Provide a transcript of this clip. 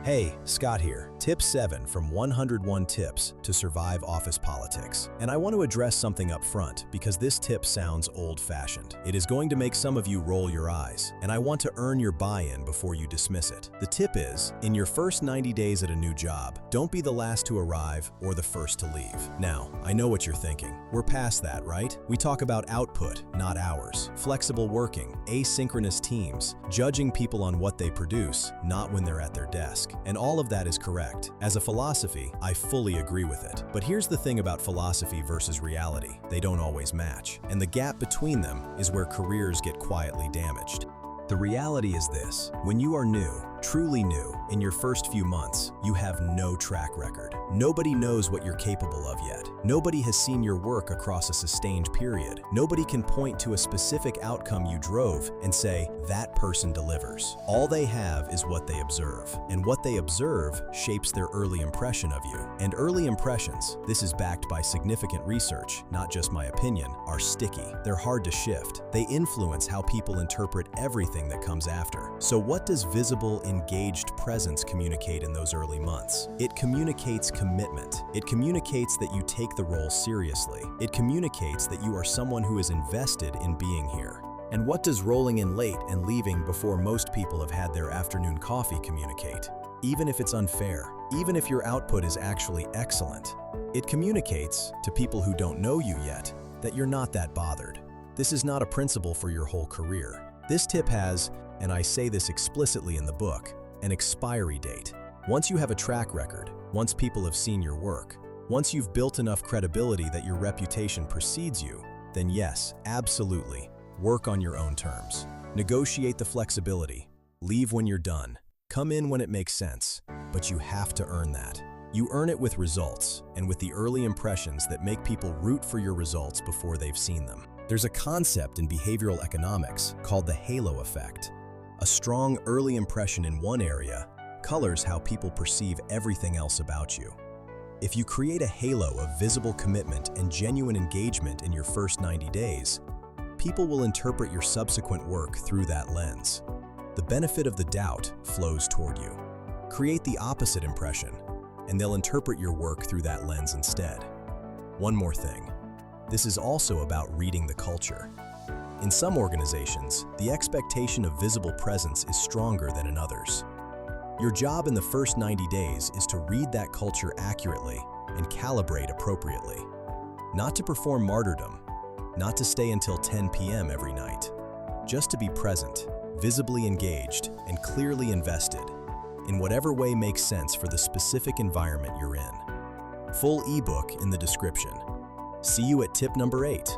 Hey, Scott here. Tip 7 from 101 Tips to Survive Office Politics. And I want to address something up front because this tip sounds old-fashioned. It is going to make some of you roll your eyes, and I want to earn your buy-in before you dismiss it. The tip is, in your first 90 days at a new job, don't be the last to arrive or the first to leave. Now, I know what you're thinking. We're past that, right? We talk about output, not hours, flexible working, asynchronous teams, judging people on what they produce, not when they're at their desk. And all of that is correct. As a philosophy, I fully agree with it. But here's the thing about philosophy versus reality. They don't always match. And the gap between them is where careers get quietly damaged. The reality is this: when you are new, truly new, in your first few months, you have no track record. Nobody knows what you're capable of yet. Nobody has seen your work across a sustained period. Nobody can point to a specific outcome you drove and say, that person delivers. All they have is what they observe. And what they observe shapes their early impression of you. And early impressions, this is backed by significant research, not just my opinion, are sticky. They're hard to shift. They influence how people interpret everything that comes after. So what does visible, engaged presence communicate in those early months? It communicates commitment. It communicates that you take the role seriously. It communicates that you are someone who is invested in being here. And what does rolling in late and leaving before most people have had their afternoon coffee communicate? Even if it's unfair, even if your output is actually excellent, it communicates to people who don't know you yet that you're not that bothered. This is not a principle for your whole career. This tip has, and I say this explicitly in the book, an expiry date. Once you have a track record, once people have seen your work, once you've built enough credibility that your reputation precedes you, then yes, absolutely, work on your own terms. Negotiate the flexibility. Leave when you're done. Come in when it makes sense. But you have to earn that. You earn it with results and with the early impressions that make people root for your results before they've seen them. There's a concept in behavioral economics called the halo effect. A strong early impression in one area colors how people perceive everything else about you. If you create a halo of visible commitment and genuine engagement in your first 90 days, people will interpret your subsequent work through that lens. The benefit of the doubt flows toward you. Create the opposite impression, and they'll interpret your work through that lens instead. One more thing. This is also about reading the culture. In some organizations, the expectation of visible presence is stronger than in others. Your job in the first 90 days is to read that culture accurately and calibrate appropriately. Not to perform martyrdom, not to stay until 10 p.m. every night, just to be present, visibly engaged, and clearly invested in whatever way makes sense for the specific environment you're in. Full ebook in the description. See you at tip number 8.